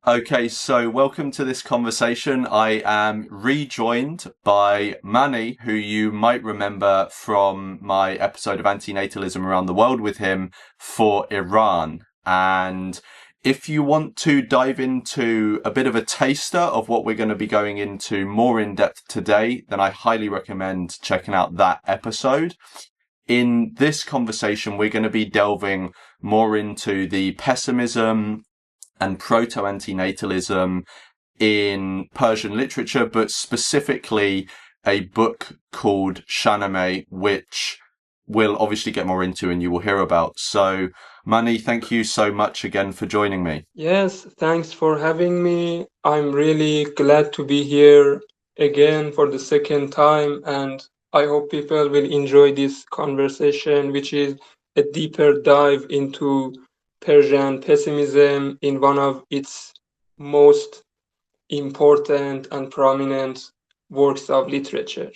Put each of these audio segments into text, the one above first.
Okay, so welcome to this conversation. I am rejoined by Mani, who you might remember from my episode of Antinatalism Around the World with him for Iran. And if you want to dive into a bit of a taster of what we're going to be going into more in depth today, then I highly recommend checking out that episode. In this conversation, we're going to be delving more into the pessimism and proto-antinatalism in Persian literature, but specifically a book called Shahnameh, which we'll obviously get more into and you will hear about. So, Mani, thank you so much again for joining me. Yes, thanks for having me. I'm really glad to be here again for the second time, and I hope people will enjoy this conversation, which is a deeper dive into Persian pessimism in one of its most important and prominent works of literature.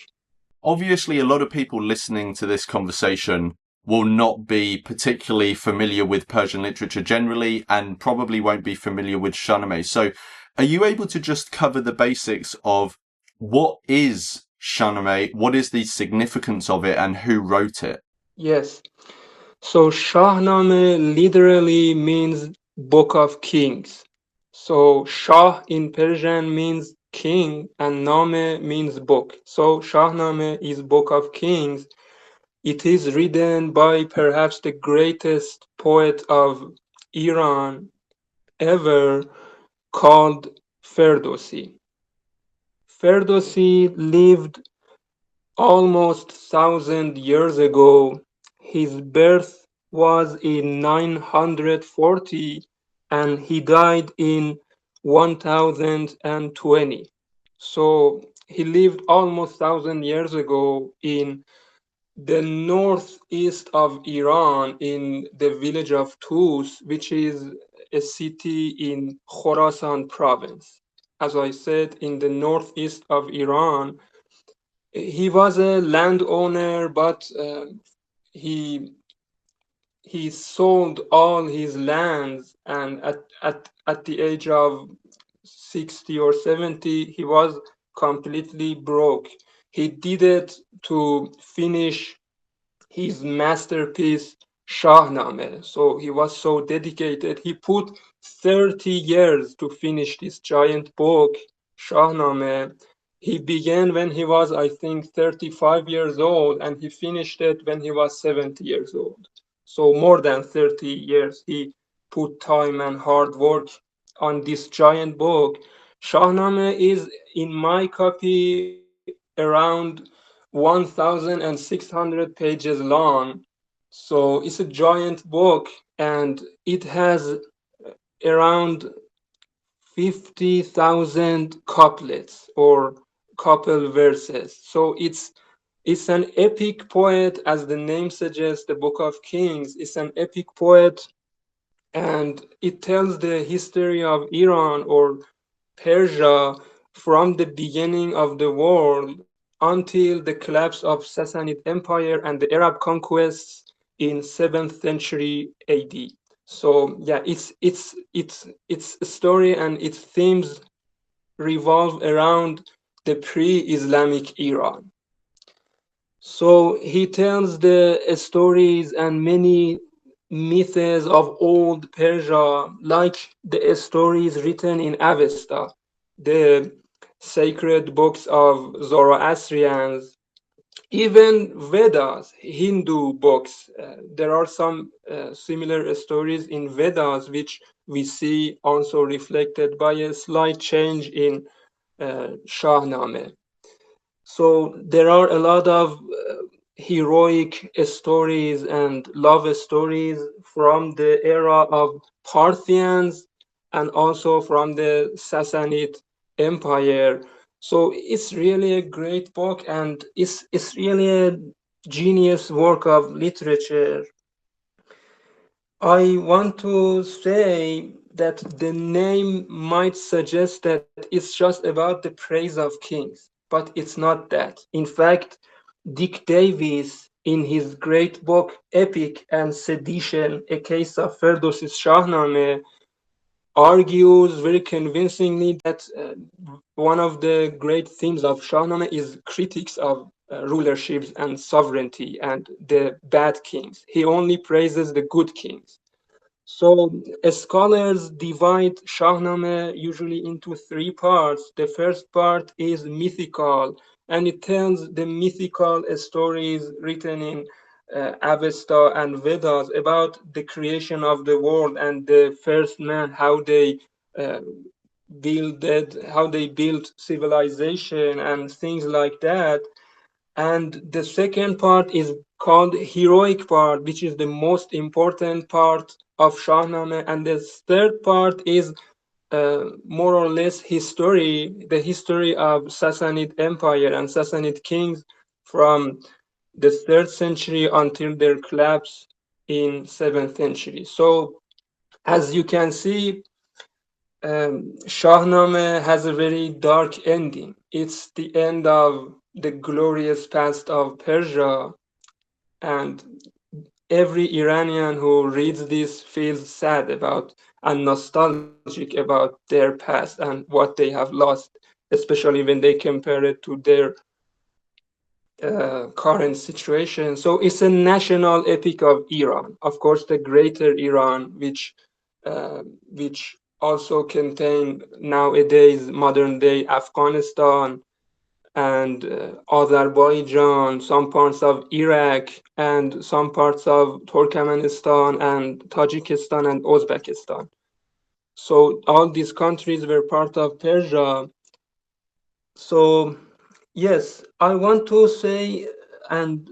Obviously, a lot of people listening to this conversation will not be particularly familiar with Persian literature generally and probably won't be familiar with Shahnameh. So, are you able to just cover the basics of what is Shahnameh, what is the significance of it, and who wrote it? Yes, so Shahnameh literally means Book of Kings. So Shah in Persian means king and Name means book. So Shahnameh is Book of Kings. It is written by perhaps the greatest poet of Iran ever called Ferdowsi. Ferdowsi lived almost 1,000 years ago. His birth was in 940 and he died in 1020. So he lived almost 1,000 years ago in the northeast of Iran in the village of Tus, which is a city in Khorasan province. As I said, in the northeast of Iran, he was a landowner, but he he sold all his lands, and at the age of 60 or 70, he was completely broke. He did it to finish his masterpiece, Shahnameh. So he was so dedicated. He put 30 years to finish this giant book, Shahnameh. He began when he was, I think, 35 years old, and he finished it when he was 70 years old. So more than 30 years he put time and hard work on this giant book. Shahnameh is in my copy around 1,600 pages long. So it's a giant book and it has around 50,000 couplets or couple verses. So it's an epic poet, as the name suggests, the Book of Kings. It's an epic poet and it tells the history of Iran or Persia from the beginning of the world until the collapse of Sassanid Empire and the Arab conquests in 7th century AD. So yeah, it's a story and its themes revolve around the pre-Islamic Iran. So he tells the stories and many myths of old Persia, like the stories written in Avesta, the sacred books of Zoroastrians, even Vedas, Hindu books. There are some similar stories in Vedas, which we see also reflected by a slight change in Shahnameh. So there are a lot of heroic stories and love stories from the era of Parthians and also from the Sassanid Empire. So it's really a great book and it's really a genius work of literature. I want to say that the name might suggest that it's just about the praise of kings, but it's not that. In fact, Dick Davis, in his great book Epic and Sedition, A Case of Ferdowsi's Shahnameh, argues very convincingly that one of the great themes of Shahnameh is critics of rulerships and sovereignty and the bad kings. He only praises the good kings. So scholars divide Shahnameh usually into three parts. The first part is mythical, and it tells the mythical stories written in Avesta and Vedas about the creation of the world and the first man, uh, how they built civilization and things like that. And the second part is called heroic part, which is the most important part of Shahnameh. And the third part is more or less the history of Sassanid Empire and Sassanid kings from the 3rd century until their collapse in 7th century. So as you can see, Shahnameh has a very dark ending. It's the end of the glorious past of Persia, and every Iranian who reads this feels sad about and nostalgic about their past and what they have lost, especially when they compare it to their current situation. So it's a national epic of Iran, of course, the greater Iran, which also contain nowadays modern day Afghanistan and Azerbaijan, some parts of Iraq, and some parts of Turkmenistan and Tajikistan and Uzbekistan. So all these countries were part of Persia. So yes, I want to say and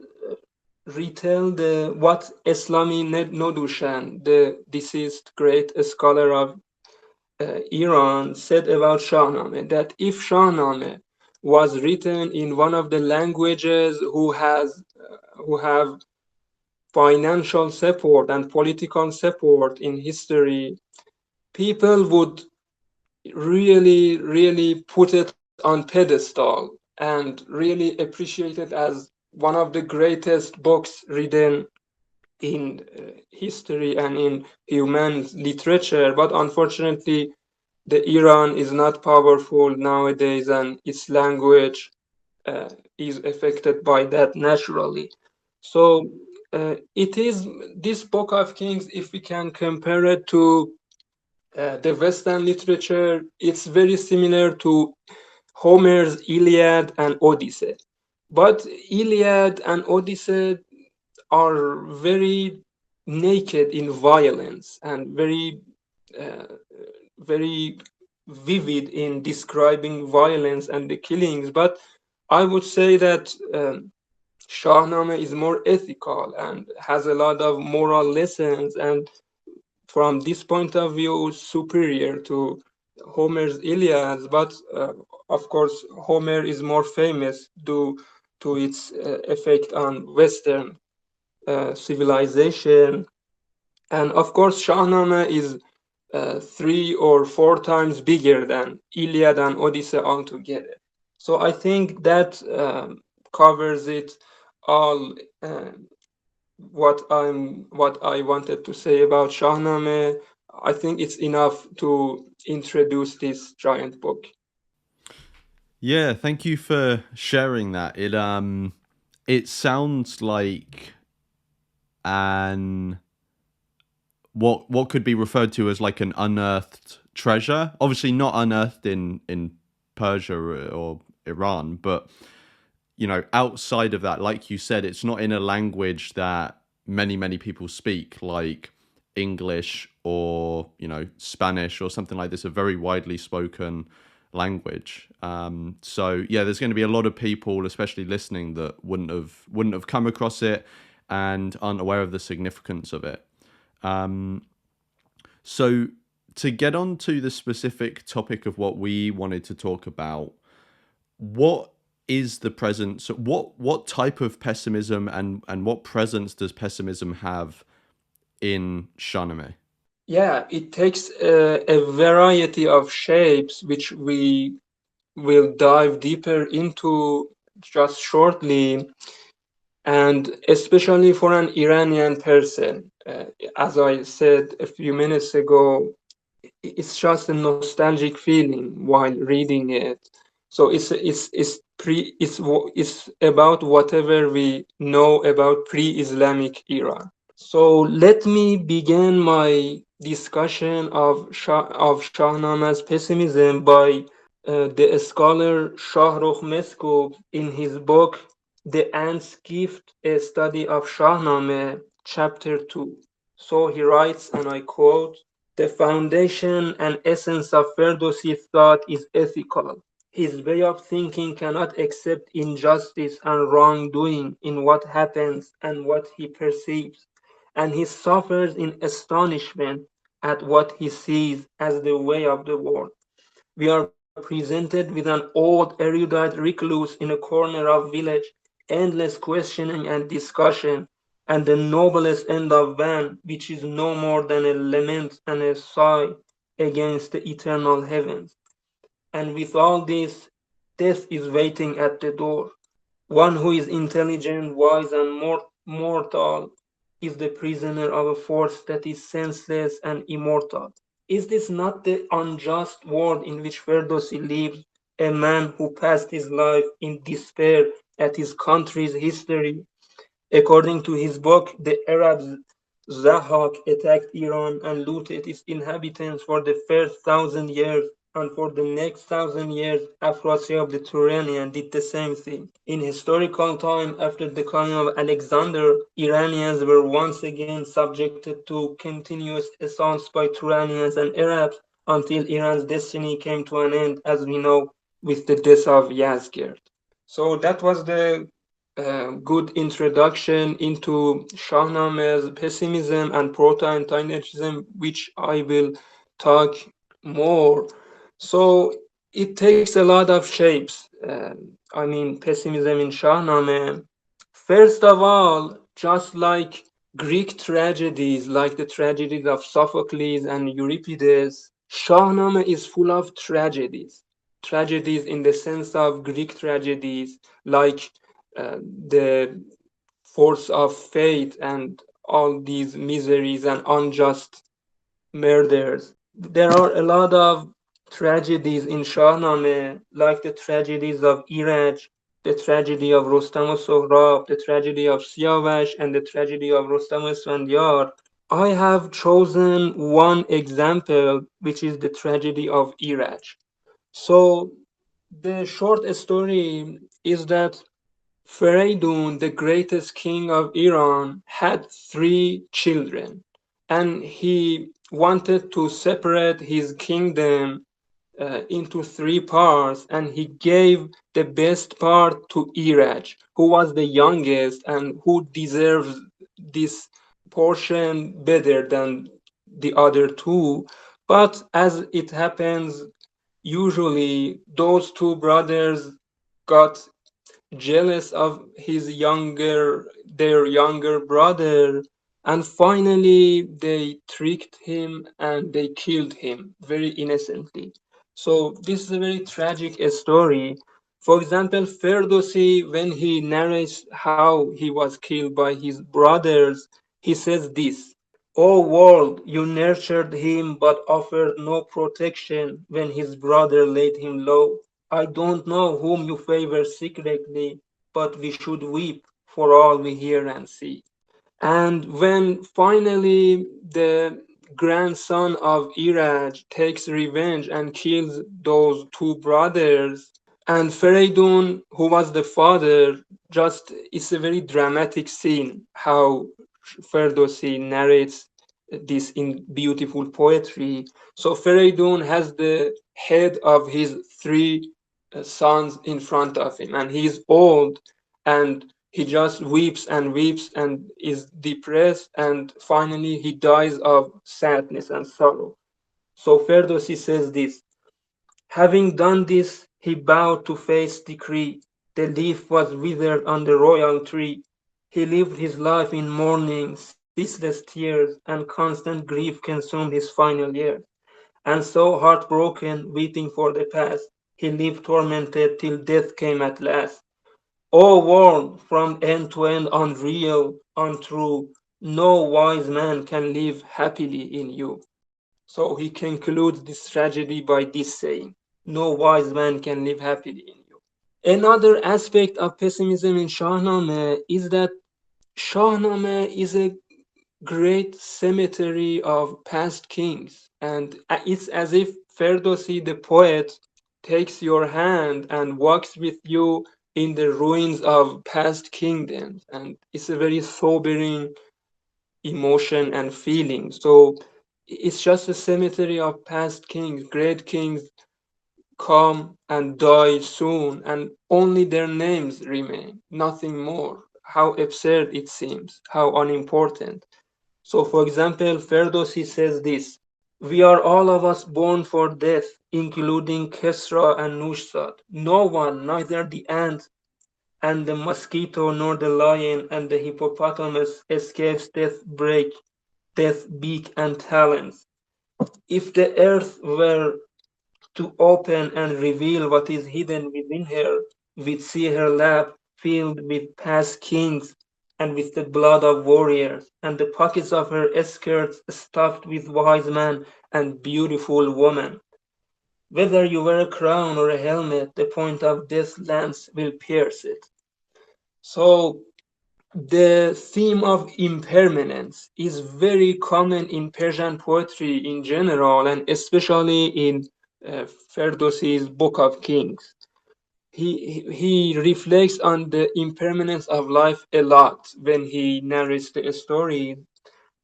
retell the what Eslami Nodushan, the deceased great scholar of Iran, said about Shahnameh, that if Shahnameh was written in one of the languages who have financial support and political support in history, people would really put it on pedestal and really appreciate it as one of the greatest books written in history and in human literature. But unfortunately, the Iran is not powerful nowadays, and its language is affected by that naturally. So it is this Book of Kings, if we can compare it to the Western literature, it's very similar to Homer's Iliad and Odyssey. But Iliad and Odyssey are very naked in violence and uh, very vivid in describing violence and the killings. But I would say that Shahnameh is more ethical and has a lot of moral lessons, and from this point of view, superior to Homer's Iliad. But of course, Homer is more famous due to its effect on Western civilization. And of course, Shahnameh is 3 or 4 times bigger than Iliad and Odyssey altogether. So I think that covers it all. What I wanted to say about Shahnameh. I think it's enough to introduce this giant book. Yeah, thank you for sharing that. It sounds like an what could be referred to as like an unearthed treasure. Obviously not unearthed in Persia or Iran, but you know, outside of that, like you said, it's not in a language that many people speak, like English or you know Spanish or something like this, a very widely spoken language. So yeah, there's going to be a lot of people, especially listening, that wouldn't have come across it and aren't aware of the significance of it. So to get on to the specific topic of what we wanted to talk about, what is the presence? What type of pessimism and what presence does pessimism have in Shahnameh? Yeah, it takes a variety of shapes, which we will dive deeper into just shortly. And especially for an Iranian person, as I said a few minutes ago, it's just a nostalgic feeling while reading it. So it's about whatever we know about pre-Islamic Iran. So let me begin my discussion of Shahnameh's pessimism by the scholar Shahrukh Meskub in his book The Ant's Gift, a study of Shahnameh, chapter 2. So he writes, and I quote, "The foundation and essence of Ferdowsi's thought is ethical. His way of thinking cannot accept injustice and wrongdoing in what happens and what he perceives, and he suffers in astonishment at what he sees as the way of the world. We are presented with an old erudite recluse in a corner of village, endless questioning and discussion, and the noblest end of man, which is no more than a lament and a sigh against the eternal heavens. And with all this, death is waiting at the door. One who is intelligent, wise, and mortal is the prisoner of a force that is senseless and immortal. Is this not the unjust world in which Ferdowsi lives, a man who passed his life in despair at his country's history? According to his book, the Arabs Zahak attacked Iran and looted its inhabitants for the first 1,000 years, and for the next 1,000 years, Afrasiab the Turanian did the same thing. In historical time, after the coming of Alexander, Iranians were once again subjected to continuous assaults by Turanians and Arabs until Iran's destiny came to an end, as we know, with the death of Yazgerd. So that was the good introduction into Shahnameh's pessimism and proto-antinatalism, which I will talk more. So it takes a lot of shapes. I mean, pessimism in Shahnameh. First of all, just like Greek tragedies, like the tragedies of Sophocles and Euripides, Shahnameh is full of tragedies. Tragedies in the sense of Greek tragedies, like the force of fate and all these miseries and unjust murders. There are a lot of tragedies in Shahnameh, like the tragedies of Iraj, the tragedy of Rostam and Sohrab, the tragedy of Siavash, and the tragedy of Rostam and Sfandyar. I have chosen one example, which is the tragedy of Iraj. So, the short story is that Feridun, the greatest king of Iran, had 3 children, and he wanted to separate his kingdom into 3 parts, and he gave the best part to Iraj, who was the youngest and who deserves this portion better than the other two. But as it happens, usually those 2 brothers got jealous of their younger brother, and finally they tricked him and they killed him very innocently. So this is a very tragic story. For example, Ferdowsi, when he narrates how he was killed by his brothers, he says this: "O world, you nurtured him but offered no protection when his brother laid him low. I don't know whom you favor secretly, but we should weep for all we hear and see." And when finally the grandson of Iraj takes revenge and kills those 2 brothers, and Feridun, who was the father, just it's a very dramatic scene how Ferdowsi narrates this in beautiful poetry. So Feridun has the head of his 3 sons in front of him, and he is old, and he just weeps and weeps and is depressed, and finally he dies of sadness and sorrow. So Ferdowsi says this: "Having done this, he bowed to fate's decree. The leaf was withered on the royal tree. He lived his life in mourning, ceaseless tears, and constant grief consumed his final years. And so, heartbroken, weeping for the past, he lived tormented till death came at last. O world, from end to end unreal, untrue, no wise man can live happily in you." So he concludes this tragedy by this saying, no wise man can live happily in you. Another aspect of pessimism in Shahnameh is that Shahnameh is a great cemetery of past kings, and it's as if Ferdowsi the poet takes your hand and walks with you in the ruins of past kingdoms, and it's a very sobering emotion and feeling. So it's just a cemetery of past kings. Great kings come and die soon, and only their names remain, nothing more. How absurd it seems, how unimportant. So, for example, Ferdowsi says this: we are all of us born for death, including Kesra and Nushsat. No one, neither the ant and the mosquito, nor the lion and the hippopotamus, escapes death's break, death's beak and talons. If the earth were to open and reveal what is hidden within her, we'd see her lap filled with past kings and with the blood of warriors, and the pockets of her skirts stuffed with wise men and beautiful women. Whether you wear a crown or a helmet, the point of this lance will pierce it. So the theme of impermanence is very common in Persian poetry in general, and especially in Ferdowsi's Book of Kings. He reflects on the impermanence of life a lot when he narrates the story.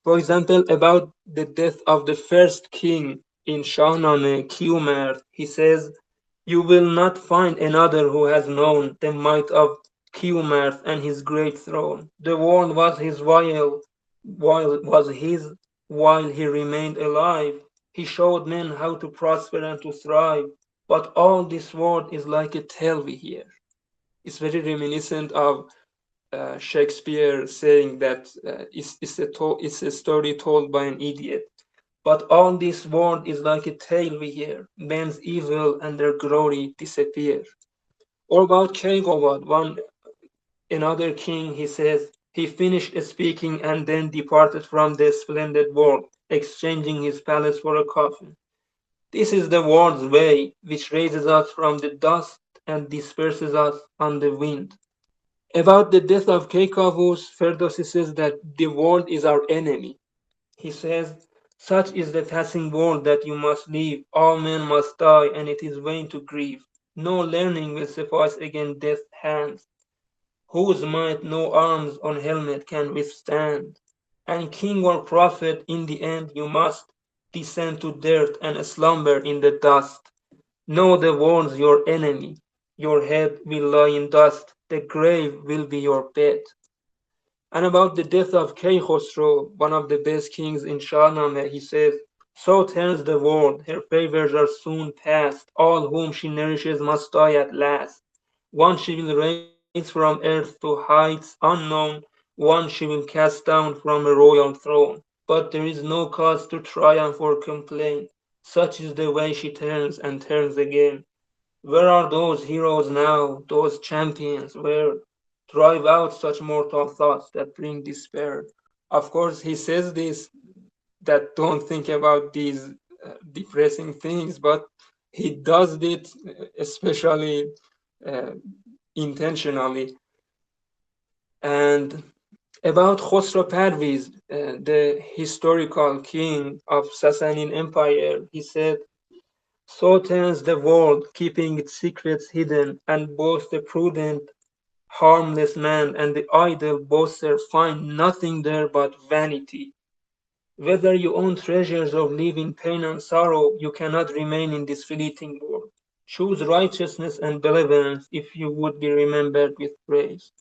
For example, about the death of the first king in Shahnameh, Qumar, he says, you will not find another who has known the might of Qumar and his great throne. The world was his while was his while he remained alive. He showed men how to prosper and to thrive. But all this world is like a tale we hear. It's very reminiscent of Shakespeare saying that it's a story told by an idiot. But all this world is like a tale we hear. Men's evil and their glory disappear. Or about Keigobad, one another king, he says, he finished speaking and then departed from the splendid world, exchanging his palace for a coffin. This is the world's way, which raises us from the dust and disperses us on the wind. About the death of Keikavus, Ferdowsi says that the world is our enemy. He says, such is the passing world that you must leave. All men must die, and it is vain to grieve. No learning will suffice against death's hands, whose might no arms or helmet can withstand. And king or prophet, in the end you must descend to dirt and slumber in the dust. Know the world's your enemy. Your head will lie in dust. The grave will be your bed. And about the death of Khosrow, one of the best kings in Shahnameh, he says, so turns the world, her favors are soon past, all whom she nourishes must die at last. One she will raise from earth to heights unknown, one she will cast down from a royal throne. But there is no cause to triumph or complain, such is the way she turns and turns again. Where are those heroes now, those champions? Where drive out such mortal thoughts that bring despair? Of course, he says this that don't think about these depressing things, but he does it especially uh, intentionally. And about Khosrow Parviz, the historical king of Sasanian Empire, he said, so turns the world, keeping its secrets hidden, and both the prudent, harmless man and the idle boaster find nothing there but vanity. Whether you own treasures or live in pain and sorrow, you cannot remain in this fleeting world. Choose righteousness and benevolence if you would be remembered with praise.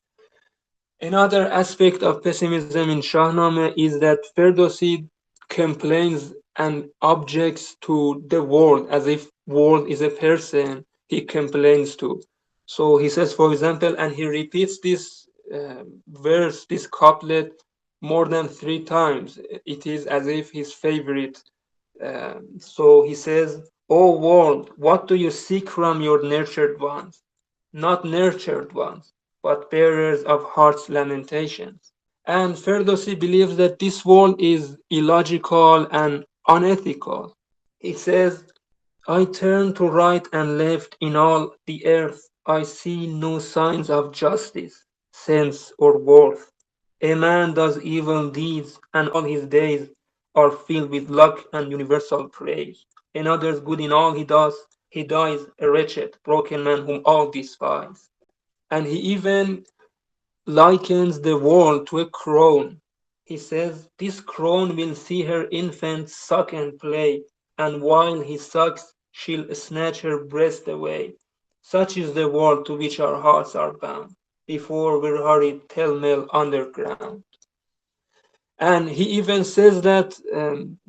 Another aspect of pessimism in Shahnameh is that Ferdowsi complains and objects to the world as if world is a person he complains to. So he says, for example, and he repeats this verse, this couplet, more than 3 times. It is as if his favorite. So he says, O world, what do you seek from your nurtured ones? Not nurtured ones, but bearers of heart's lamentations. And Ferdowsi believes that this world is illogical and unethical. He says, I turn to right and left in all the earth. I see no signs of justice, sense, or worth. A man does evil deeds, and all his days are filled with luck and universal praise. Another's good in all he does, he dies a wretched, broken man whom all despise. And he even likens the world to a crone. He says, this crone will see her infant suck and play, and while he sucks, she'll snatch her breast away. Such is the world to which our hearts are bound, before we're hurried pell-mell underground. And he even says that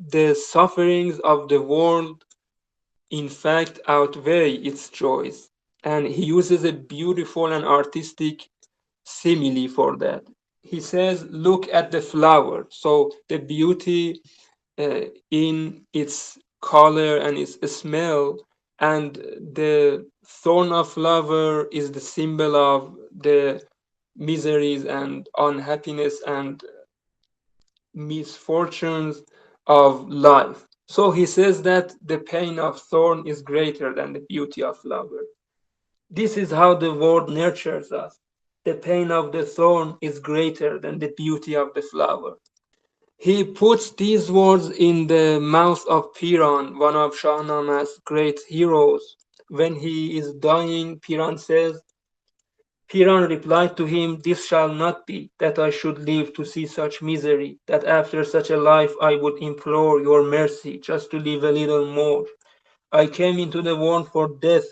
the sufferings of the world, in fact, outweigh its joys. And he uses a beautiful and artistic simile for that. He says, look at the flower. So the beauty in its color and its smell, and the thorn of flower is the symbol of the miseries and unhappiness and misfortunes of life. So he says that the pain of thorn is greater than the beauty of flower. This is how the world nurtures us. The pain of the thorn is greater than the beauty of the flower. He puts these words in the mouth of Piran, one of Shahnameh's great heroes. When he is dying, Piran says, Piran replied to him, this shall not be, that I should live to see such misery, that after such a life I would implore your mercy just to live a little more. I came into the world for death,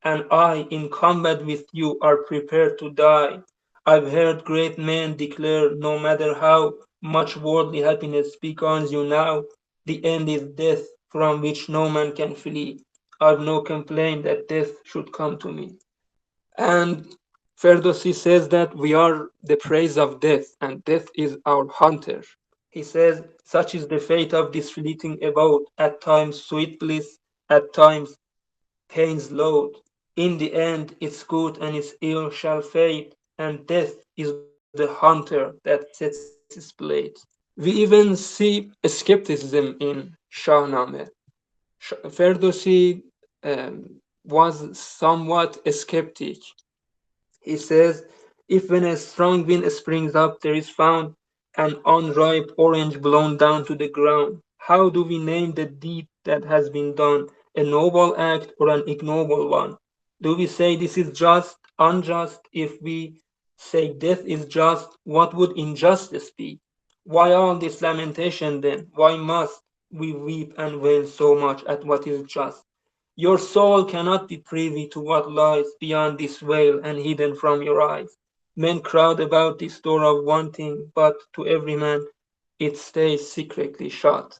and I, in combat with you, are prepared to die. I've heard great men declare, no matter how much worldly happiness beckons you now, the end is death, from which no man can flee. I've no complaint that death should come to me. And Ferdowsi says that we are the praise of death, and death is our hunter. He says, such is the fate of this fleeting abode, at times sweet bliss, at times pain's load. In the end, its good and its ill shall fade, and death is the hunter that sets its blade. We even see a skepticism in Shahnameh. Ferdowsi was somewhat a skeptic. He says, if when a strong wind springs up there is found an unripe orange blown down to the ground, how do we name the deed that has been done, a noble act or an ignoble one? Do we say this is just, unjust? If we say death is just, what would injustice be? Why all this lamentation then? Why must we weep and wail so much at what is just? Your soul cannot be privy to what lies beyond this veil and hidden from your eyes. Men crowd about this door of wanting, but to every man it stays secretly shut.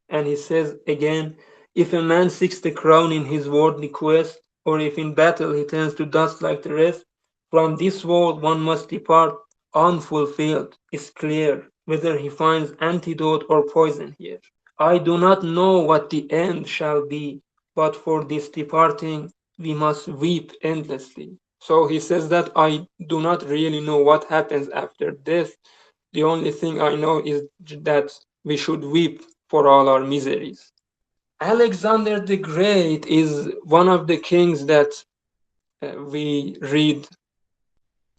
And he says again, if a man seeks the crown in his worldly quest, or if in battle he turns to dust like the rest, from this world one must depart unfulfilled. It's clear whether he finds antidote or poison here. I do not know what the end shall be, but for this departing we must weep endlessly. So he says that I do not really know what happens after death. The only thing I know is that we should weep for all our miseries. Alexander the Great is one of the kings that we read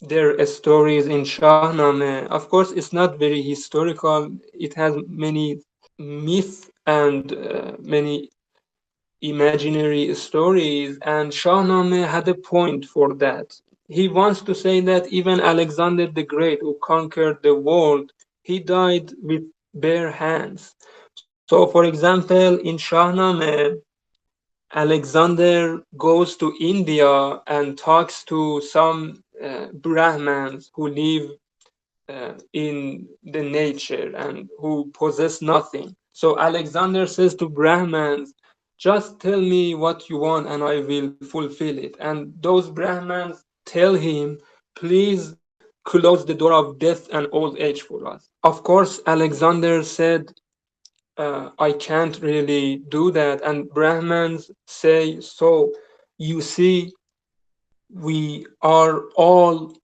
their stories in Shahnameh. Of course, it's not very historical. It has many myths and many imaginary stories, and Shahnameh had a point for that. He wants to say that even Alexander the Great, who conquered the world, he died with bare hands. So, for example, in Shahnameh, Alexander goes to India and talks to some Brahmins who live in the nature and who possess nothing. So Alexander says to Brahmins, just tell me what you want and I will fulfill it. And those Brahmins tell him, please close the door of death and old age for us. Of course, Alexander said, I can't really do that. And Brahmins say, so you see, we are all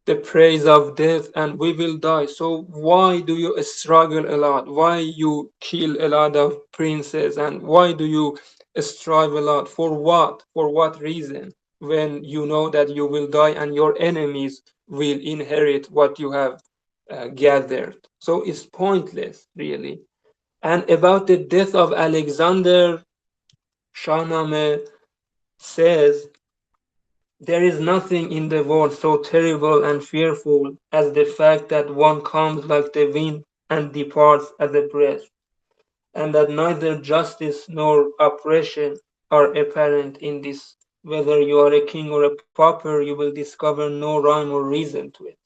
the praise of death, and we will die. So why do you struggle a lot? Why you kill a lot of princes, and why do you strive a lot? For what? For what reason? When you know that you will die and your enemies will inherit what you have gathered. So it's pointless, really. And about the death of Alexander, Shahnameh says, there is nothing in the world so terrible and fearful as the fact that one comes like the wind and departs as a breath, and that neither justice nor oppression are apparent in this. Whether you are a king or a pauper, you will discover no rhyme or reason to it.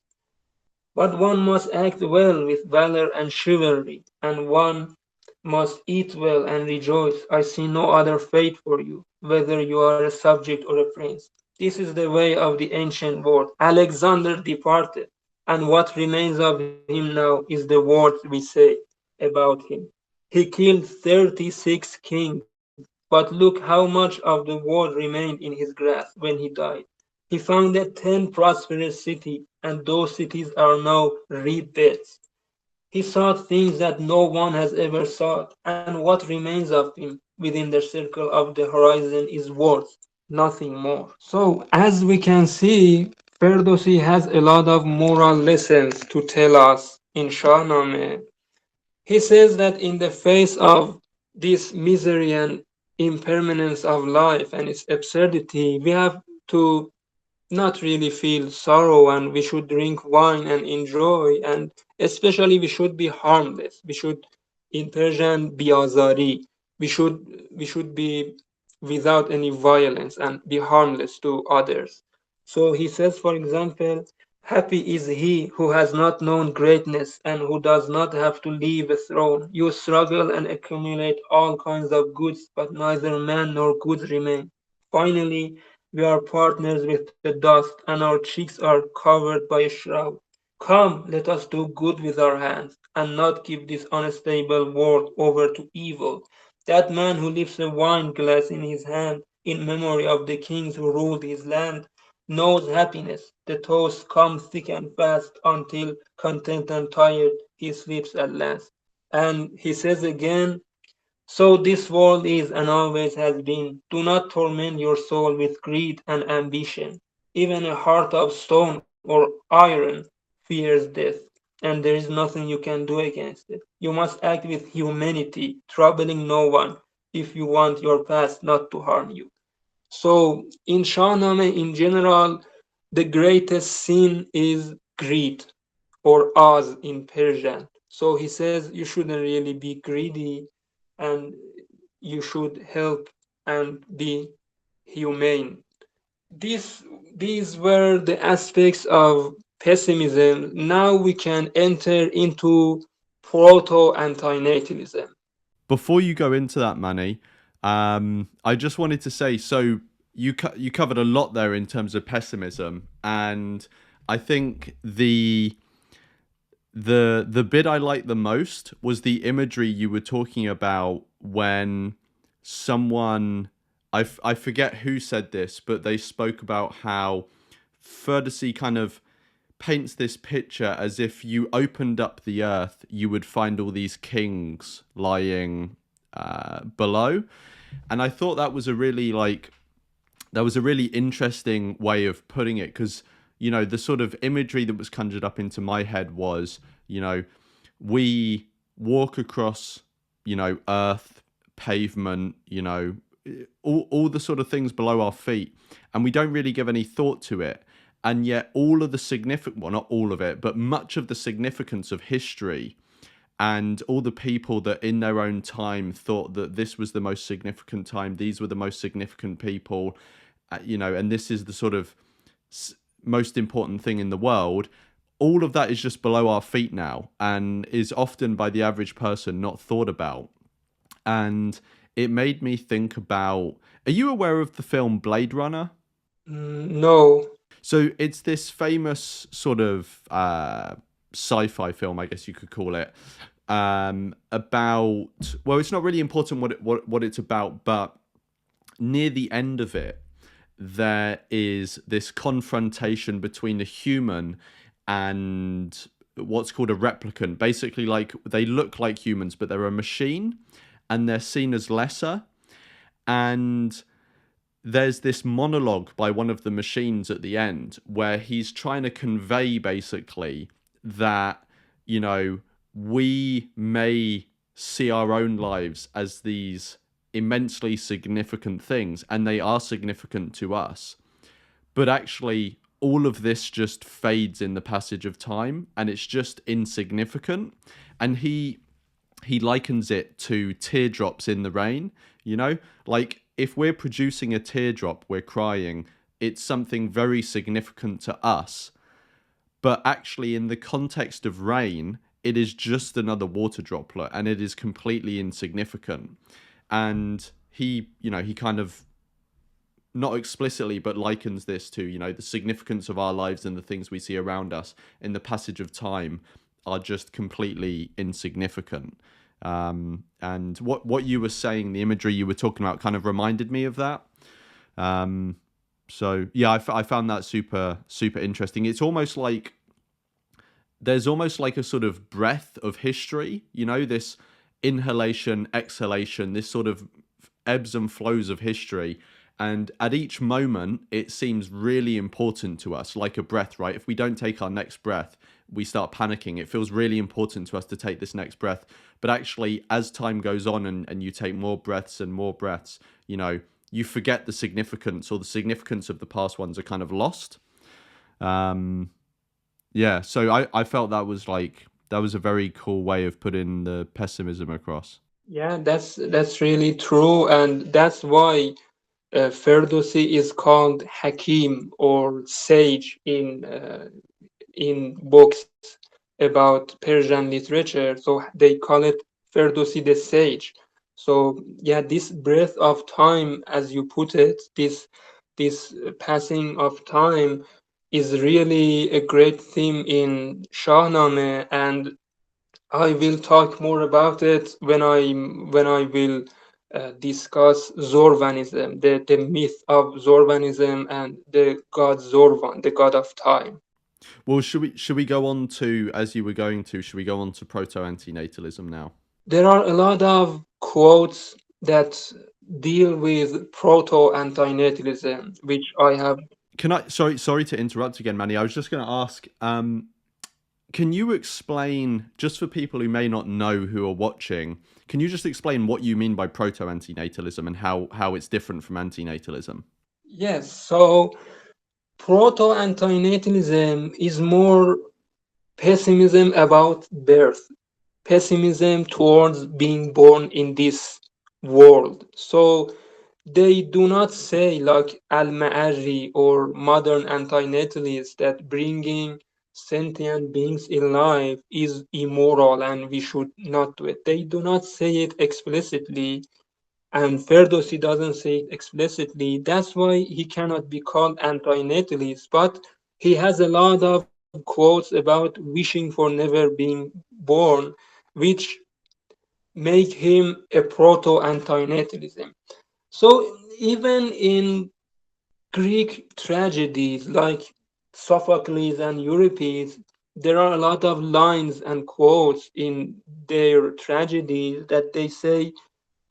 But one must act well with valor and chivalry, and one must eat well and rejoice. I see no other fate for you, whether you are a subject or a prince. This is the way of the ancient world. Alexander departed, and what remains of him now is the words we say about him. He killed 36 kings, but look how much of the world remained in his grasp when he died. He founded 10 prosperous cities, and those cities are now reap beds. He sought things that no one has ever sought, and what remains of him within the circle of the horizon is worth nothing more. So, as we can see, Ferdowsi has a lot of moral lessons to tell us in Shahnameh. He says that in the face of this misery and impermanence of life and its absurdity, we have to not really feel sorrow, and we should drink wine and enjoy, and especially we should be harmless. We should, in Persian, biazari. We should be without any violence and be harmless to others. So he says, for example, happy is he who has not known greatness and who does not have to leave a throne. You struggle and accumulate all kinds of goods, but neither man nor goods remain. Finally, we are partners with the dust, and our cheeks are covered by a shroud. Come, let us do good with our hands, and not give this unstable world over to evil. That man who lifts a wine glass in his hand in memory of the kings who ruled his land knows happiness. The toast comes thick and fast until, content and tired, he sleeps at last. And he says again, so this world is and always has been. Do not torment your soul with greed and ambition. Even a heart of stone or iron fears death, and there is nothing you can do against it. You must act with humanity, troubling no one, if you want your past not to harm you. So, in Shahnameh in general, the greatest sin is greed, or az in Persian. So he says you shouldn't really be greedy, and you should help and be humane. These, these were the aspects of pessimism. Now we can enter into proto-antinatalism. Before you go into that, Manny, I just wanted to say, so you covered a lot there in terms of pessimism, and I think the bit I liked the most was the imagery you were talking about when someone, I forget who said this, but they spoke about how Ferdowsi kind of paints this picture as if you opened up the earth, you would find all these kings lying below. And I thought that was a really interesting way of putting it, because the sort of imagery that was conjured up into my head was, we walk across, earth, pavement, all the sort of things below our feet, and we don't really give any thought to it. And yet all of the significant, well, not all of it, but much of the significance of history and all the people that in their own time thought that this was the most significant time, these were the most significant people, and this is the sort of most important thing in the world. All of that is just below our feet now, and is often by the average person not thought about. And it made me think about, are you aware of the film Blade Runner? No. So it's this famous sort of sci-fi film, I guess you could call it, about, well, it's not really important what it's about, but near the end of it, there is this confrontation between a human and what's called a replicant. Basically, like they look like humans, but they're a machine and they're seen as lesser. And there's this monologue by one of the machines at the end where he's trying to convey basically that, you know, we may see our own lives as these immensely significant things, and they are significant to us, but actually all of this just fades in the passage of time and it's just insignificant. And he likens it to teardrops in the rain, you know? Like if we're producing a teardrop, we're crying, it's something very significant to us. But actually, in the context of rain, it is just another water droplet and it is completely insignificant. And he kind of not explicitly, but likens this to, you know, the significance of our lives and the things we see around us in the passage of time are just completely insignificant. And what you were saying, the imagery you were talking about, kind of reminded me of that. So yeah, I found that super interesting. It's almost like there's almost like a sort of breath of history, you know, this inhalation, exhalation, this sort of ebbs and flows of history. And at each moment, it seems really important to us, like a breath, right? If we don't take our next breath, we start panicking. It feels really important to us to take this next breath. But actually, as time goes on and you take more breaths and more breaths, you know, you forget the significance, or the significance of the past ones are kind of lost. Yeah, so I felt that was a very cool way of putting the pessimism across. Yeah, that's really true, and that's why Ferdowsi is called Hakim or sage in books about Persian literature. So they call it Ferdowsi the sage. So yeah, this breath of time, as you put it, this passing of time is really a great theme in Shahnameh, and I will talk more about it when I will discuss Zurvanism, the myth of Zurvanism and the god Zorvan, the god of time. Well, should we go on to, as you were going to, should we go on to proto-antinatalism now? There are a lot of quotes that deal with proto-antinatalism, which I have. Can I sorry to interrupt again, Manny. I was just going to ask, can you explain, just for people who may not know who are watching, can you just explain what you mean by proto-antinatalism and how it's different from antinatalism? Yes, so proto-antinatalism is more pessimism about birth, pessimism towards being born in this world. So they do not say like Al-Ma'arri or modern antinatalists that bringing sentient beings in life is immoral and we should not do it. They do not say it explicitly, and Ferdowsi doesn't say it explicitly. That's why he cannot be called anti-natalist, but he has a lot of quotes about wishing for never being born, which make him a proto-anti-natalism. So even in Greek tragedies like Sophocles and Euripides, there are a lot of lines and quotes in their tragedies that they say,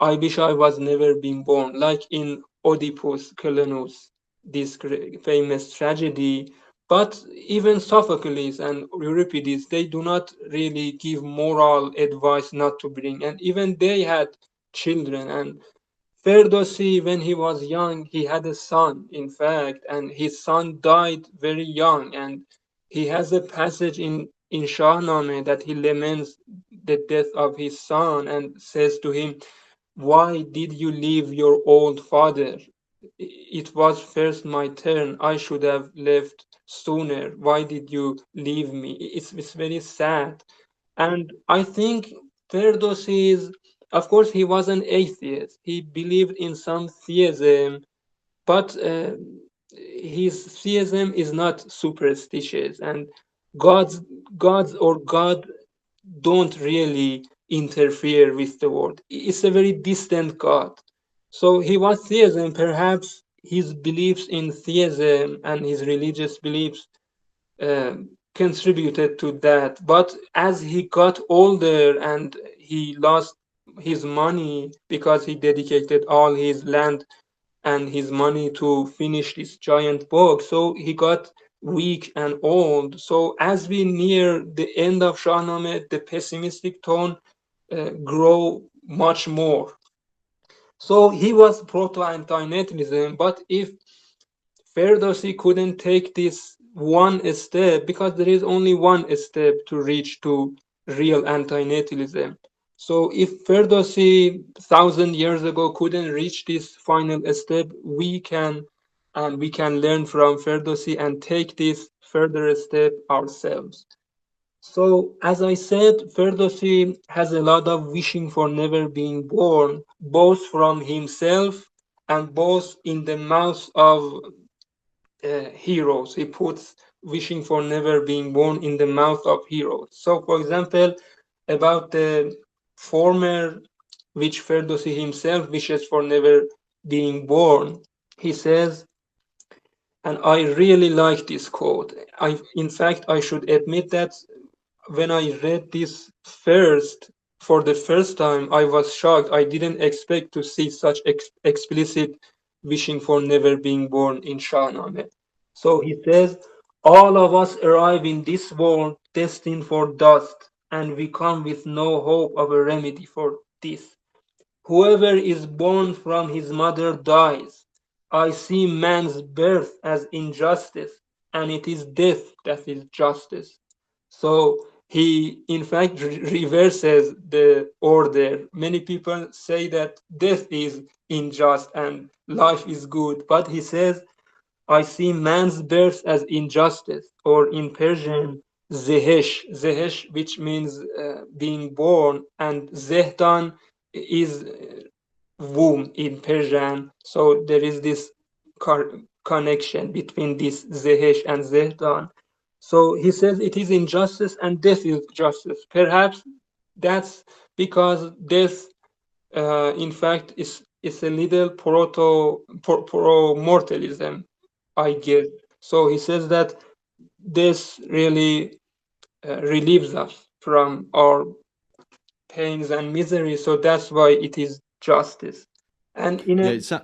I wish I was never been born, like in Oedipus Calenus, this famous tragedy. But even Sophocles and Euripides, they do not really give moral advice not to bring, and even they had children. And Ferdowsi, when he was young, he had a son, in fact, and his son died very young. And he has a passage in Shahnameh that he laments the death of his son and says to him, why did you leave your old father? It was first my turn. I should have left sooner. Why did you leave me? It's very sad. And I think Ferdowsi is, of course, he was an atheist. He believed in some theism, but his theism is not superstitious. And God's gods or God don't really interfere with the world. It's a very distant God. So he was theism. Perhaps his beliefs in theism and his religious beliefs contributed to that. But as he got older and he lost his money because he dedicated all his land and his money to finish this giant book, so he got weak and old. So as we near the end of Shahnameh, the pessimistic tone grow much more. So he was proto-antinatalism, but if Ferdowsi couldn't take this one step because there is only one step to reach to real antinatalism. So if Ferdowsi 1,000 years ago couldn't reach this final step, we can, and we can learn from Ferdowsi and take this further step ourselves. So as I said, Ferdowsi has a lot of wishing for never being born, both from himself and both in the mouth of heroes. He puts wishing for never being born in the mouth of heroes. So, for example, about the former, which Ferdowsi himself wishes for never being born, he says, and I really like this quote. In fact, I should admit that when I read this for the first time, I was shocked. I didn't expect to see such explicit wishing for never being born in Shahnameh. So he says, all of us arrive in this world destined for dust, and we come with no hope of a remedy for this. Whoever is born from his mother dies. I see man's birth as injustice, and it is death that is justice. So he, in fact, reverses the order. Many people say that death is unjust and life is good, but he says, I see man's birth as injustice, or in Persian, zehesh, which means being born, and zehdan is womb in Persian. So there is this connection between this zehesh and zehdan. So he says it is injustice and death is justice. Perhaps that's because death, in fact, is a little pro mortalism, I guess. So he says that this really relieves us from our pains and misery. So that's why it is justice. And in Yeah, a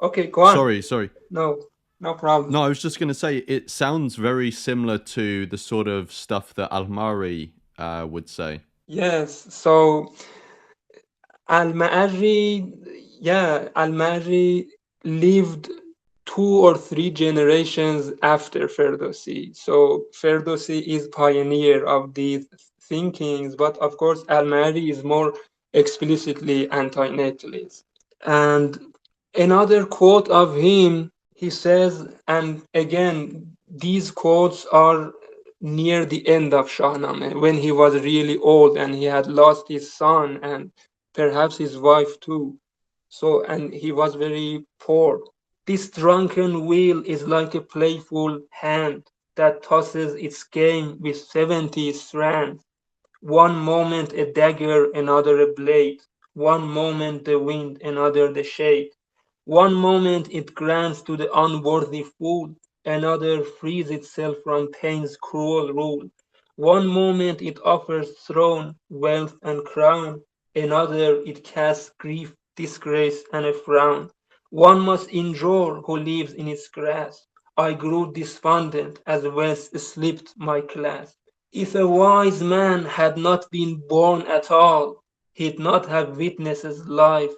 okay, go on. sorry. No, no problem. No, I was just going to say it sounds very similar to the sort of stuff that Al-Mari would say. Yes. So Al-Ma'arri, yeah, Al-Ma'arri lived 2 or 3 generations after Ferdowsi. So Ferdowsi is pioneer of these thinkings, but of course Al-Ma'arri is more explicitly anti-natalist. And another quote of him, he says, and again, these quotes are near the end of Shahnameh, when he was really old and he had lost his son and perhaps his wife too. So, and he was very poor. This drunken wheel is like a playful hand that tosses its game with 70 strands. One moment a dagger, another a blade. One moment the wind, another the shade. One moment it grants to the unworthy fool, another frees itself from pain's cruel rule. One moment it offers throne, wealth, and crown, another it casts grief, disgrace, and a frown. One must endure who lives in its grasp. I grew despondent as wealth slipped my clasp. If a wise man had not been born at all, he'd not have witnessed life's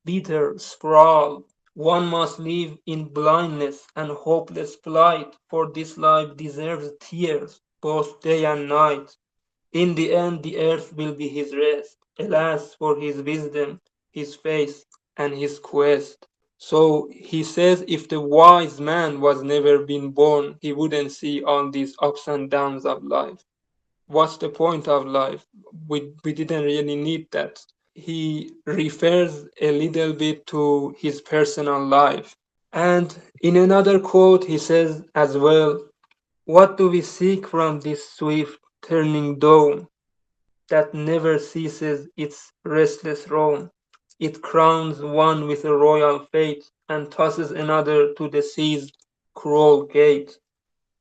bitter sprawl. One must live in blindness and hopeless plight, for this life deserves tears both day and night. In the end, the earth will be his rest. Alas for his wisdom, his faith, and his quest. So he says if the wise man was never been born, he wouldn't see all these ups and downs of life. What's the point of life? We didn't really need that. He refers a little bit to his personal life. And in another quote, he says as well, what do we seek from this swift turning dawn that never ceases its restless roam? It crowns one with a royal fate and tosses another to the sea's cruel gate.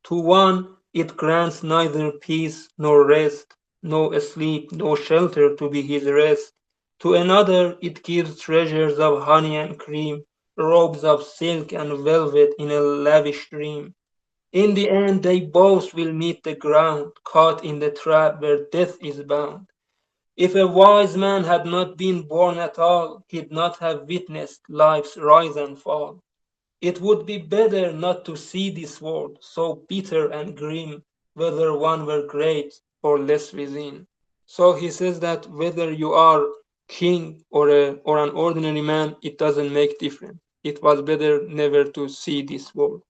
To one it grants neither peace nor rest, no sleep, no shelter to be his rest. To another it gives treasures of honey and cream, robes of silk and velvet in a lavish dream. In the end they both will meet the ground, caught in the trap where death is bound. If a wise man had not been born at all, he'd not have witnessed life's rise and fall. It would be better not to see this world, so bitter and grim, whether one were great or less within. So he says that whether you are king or an ordinary man, it doesn't make difference. It was better never to see this world.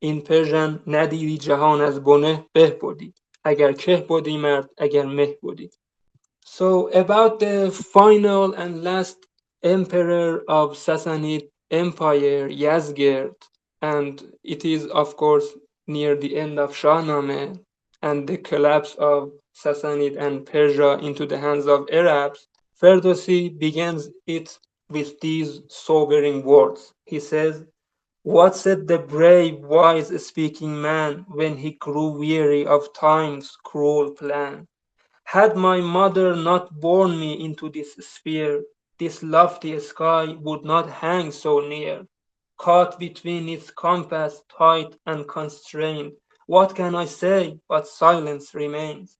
In Persian ندیدی جهان از بنه به بودی اگر که بودی مرد اگر مه بودی. So about the final and last emperor of Sassanid Empire, Yazgerd, and it is of course near the end of Shahnameh and the collapse of Sassanid and Persia into the hands of Arabs, Ferdowsi begins it with these sobering words. He says, "What said the brave, wise-speaking man when he grew weary of time's cruel plan? Had my mother not borne me into this sphere, this lofty sky would not hang so near. Caught between its compass tight and constrained, what can I say but silence remains?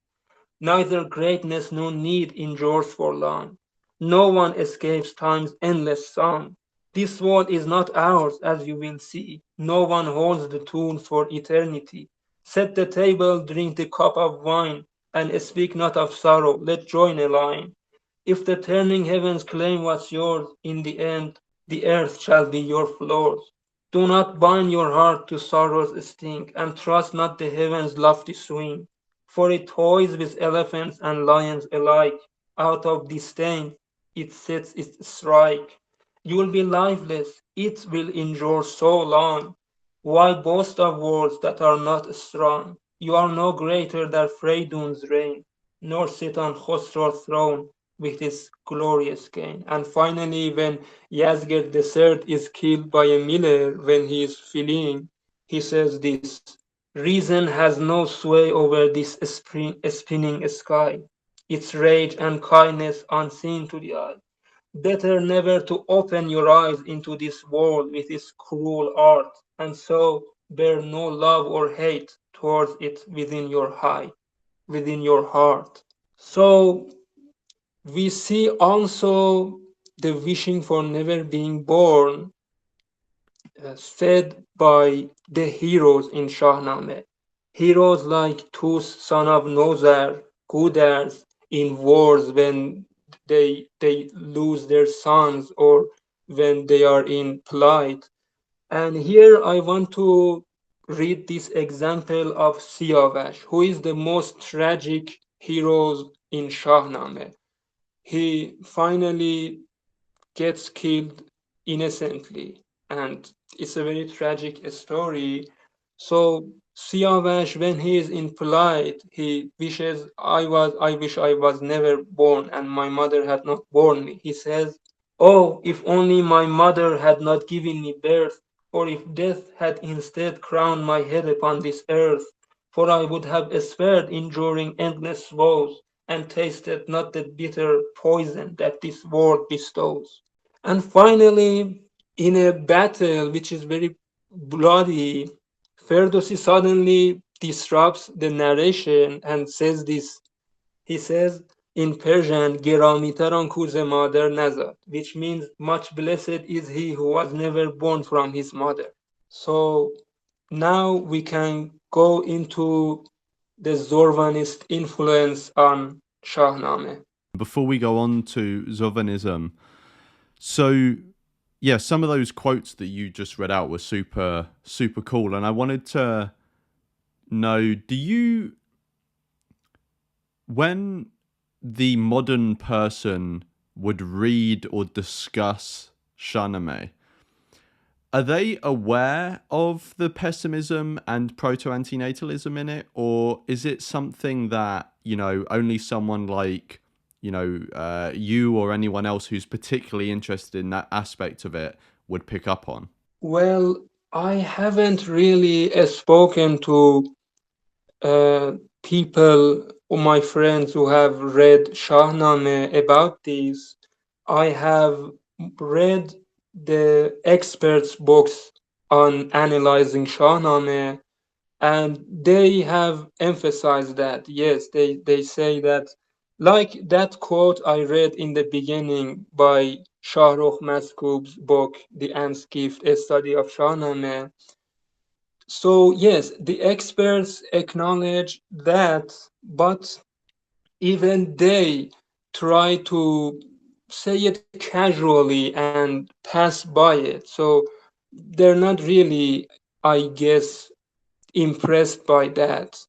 Neither greatness nor need endures for long. No one escapes time's endless song. This world is not ours, as you will see. No one holds the tools for eternity. Set the table, drink the cup of wine, and speak not of sorrow, let joy align. If the turning heavens claim what's yours, in the end, the earth shall be your floors. Do not bind your heart to sorrow's sting, and trust not the heavens' lofty swing. For it toys with elephants and lions alike. Out of disdain it sets its strike. You will be lifeless, it will endure so long. Why boast of words that are not strong? You are no greater than Freydun's reign, nor sit on Khosrow's throne with his glorious cane. And finally, when Yazgerd III is killed by a miller when he is fleeing, he says this: Reason has no sway over this spinning sky, its rage and kindness unseen to the eye. Better never to open your eyes into this world with its cruel art, and so bear no love or hate towards it within your heart. So we see also the wishing for never being born said by the heroes in Shahnameh. Heroes like Tus, son of Nozar, Gudars in wars when they lose their sons or when they are in plight. And here I want to read this example of Siyavash, who is the most tragic hero in Shahnameh. He finally gets killed innocently, and it's a very tragic story. So Siavash, when he is in plight, he wishes I wish I was never born and my mother had not born me. He says, "Oh, if only my mother had not given me birth, or if death had instead crowned my head upon this earth, for I would have spared enduring endless woes, and tasted not the bitter poison that this world bestows." And finally, in a battle which is very bloody, Ferdowsi suddenly disrupts the narration and says this. He says in Persian, "Geramiter an ko ze madar nazad," which means much blessed is he who was never born from his mother. So now we can go into the Zurvanist influence on Shahnameh. Before we go on to Zurvanism, so yeah, some of those quotes that you just read out were super cool, and I wanted to know, when the modern person would read or discuss Shahnameh, are they aware of the pessimism and proto-antinatalism in it, or is it something that, only someone like, you or anyone else who's particularly interested in that aspect of it would pick up on? Well, I haven't really spoken to uh, people or my friends who have read Shahnameh about this. I have read the experts' books on analyzing Shahnameh, and they have emphasized that. Yes, they say that, like that quote I read in the beginning by Shahrukh Maskoob's book, The Ant's Gift, A Study of Shahnameh. So yes, the experts acknowledge that, but even they try to say it casually and pass by it. So they're not really, I guess, impressed by that.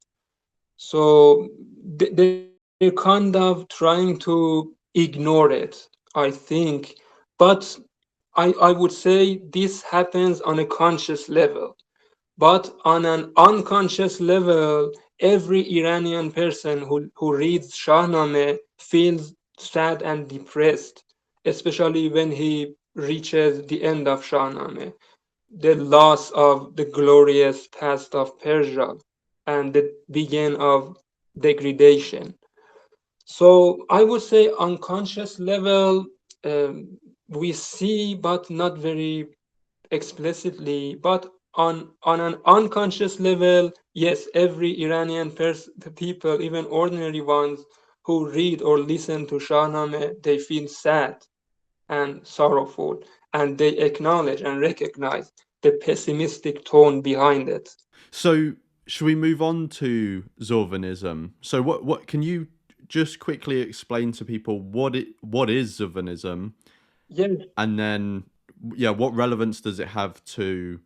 So they're kind of trying to ignore it, I think. But I would say this happens on a conscious level. But on an unconscious level, every Iranian person who reads Shahnameh feels sad and depressed, especially when he reaches the end of Shahnameh, the loss of the glorious past of Persia and the beginning of degradation. So I would say unconscious level, we see, but not very explicitly, but on an unconscious level, yes, every Iranian people, even ordinary ones who read or listen to Shahnameh, they feel sad and sorrowful, and they acknowledge and recognize the pessimistic tone behind it. So, should we move on to Zurvanism? So, what can you just quickly explain to people what is Zurvanism, Yes. and then yeah, what relevance does it have to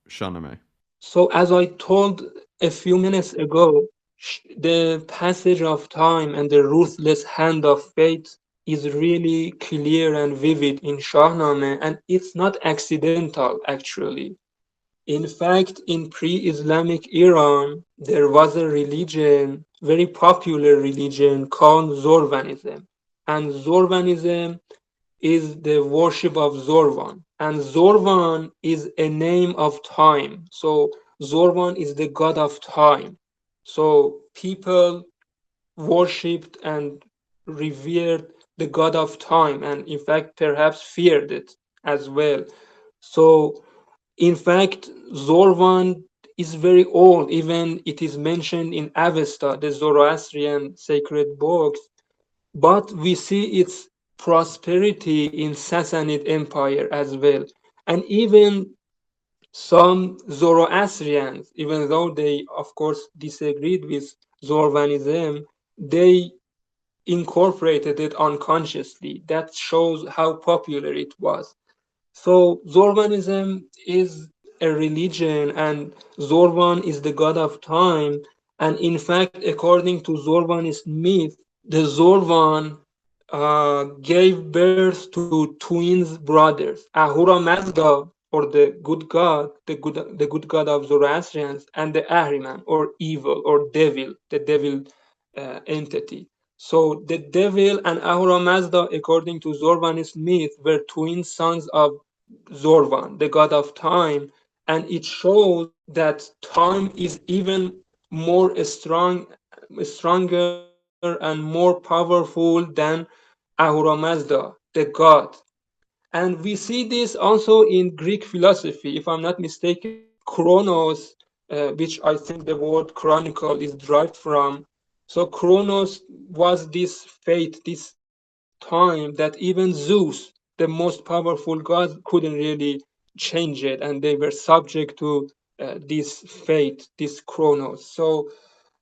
Shahnameh? So, as I told a few minutes ago, the passage of time and the ruthless hand of fate is really clear and vivid in Shahnameh, and it's not accidental, actually. In fact, in pre-Islamic Iran, there was a religion, very popular religion called Zurvanism. And Zurvanism is the worship of Zorvan. And Zorvan is a name of time. So Zorvan is the god of time. So people worshipped and revered the god of time, and in fact, perhaps feared it as well. So in fact, Zorvan is very old. Even it is mentioned in Avesta, the Zoroastrian sacred books, but we see its prosperity in Sassanid Empire as well. And even some Zoroastrians, even though they, of course, disagreed with Zorvanism, they incorporated it unconsciously. That shows how popular it was. So Zorvanism is a religion, and Zorvan is the god of time. And in fact, according to Zorvanist myth, the Zorvan gave birth to twins brothers, Ahura Mazda, or the good god, the good god of Zoroastrians, and the Ahriman, or evil, or devil, the devil entity. So the devil and Ahura Mazda, according to Zorvanist myth, were twin sons of Zorvan, the god of time, and it shows that time is even more stronger and more powerful than Ahura Mazda, the god. And we see this also in Greek philosophy. If I'm not mistaken, Chronos, which I think the word chronicle is derived from. So Chronos was this fate, this time that even Zeus, the most powerful god, couldn't really change it, and they were subject to this fate, this Chronos. So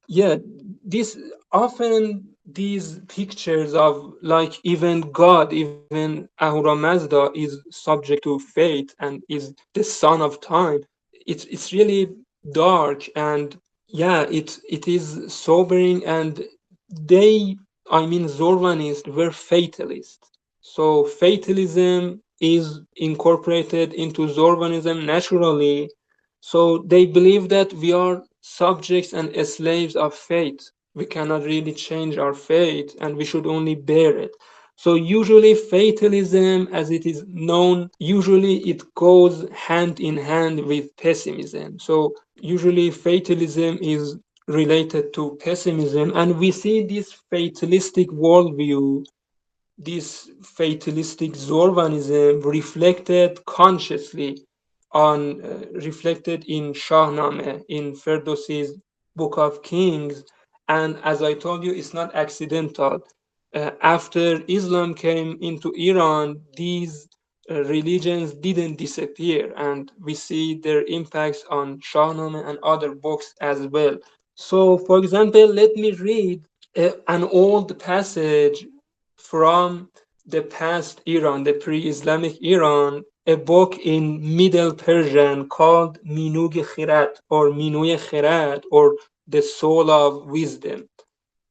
yeah, this often these pictures of like even God, even Ahura Mazda is subject to fate and is the son of time. It's really dark, and yeah, it is sobering. And they, I mean Zorvanists, were fatalists. So fatalism is incorporated into Zorvanism naturally. So they believe that we are subjects and slaves of fate. We cannot really change our fate, and we should only bear it. So usually fatalism, as it is known, usually it goes hand in hand with pessimism. So usually fatalism is related to pessimism, and we see this fatalistic worldview, this fatalistic Zurvanism reflected consciously reflected in Shahnameh, in Ferdowsi's Book of Kings. And as I told you, it's not accidental. After Islam came into Iran, these religions didn't disappear, and we see their impacts on Shahnameh and other books as well. So, for example, let me read an old passage from the past Iran, the pre-Islamic Iran, a book in Middle Persian called Minug Khirat or Minuye Khirat or the Soul of Wisdom.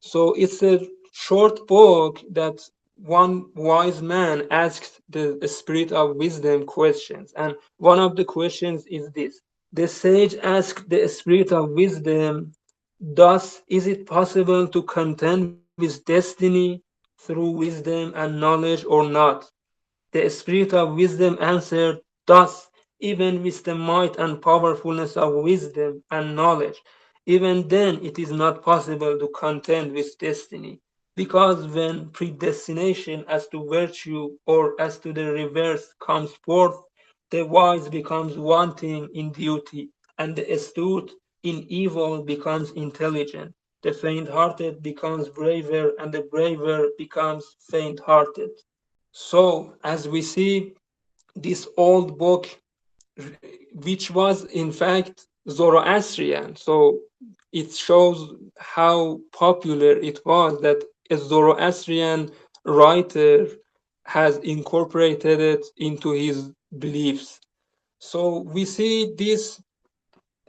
So it's a short book that one wise man asked the spirit of wisdom questions. And one of the questions is this. The sage asked the spirit of wisdom, thus, is it possible to contend with destiny through wisdom and knowledge or not? The spirit of wisdom answered, thus, even with the might and powerfulness of wisdom and knowledge, even then it is not possible to contend with destiny. Because when predestination as to virtue or as to the reverse comes forth, the wise becomes wanting in duty, and the astute in evil becomes intelligent. The faint hearted becomes braver, and the braver becomes faint hearted. So, as we see, this old book, which was in fact Zoroastrian, so it shows how popular it was that a Zoroastrian writer has incorporated it into his beliefs. So we see this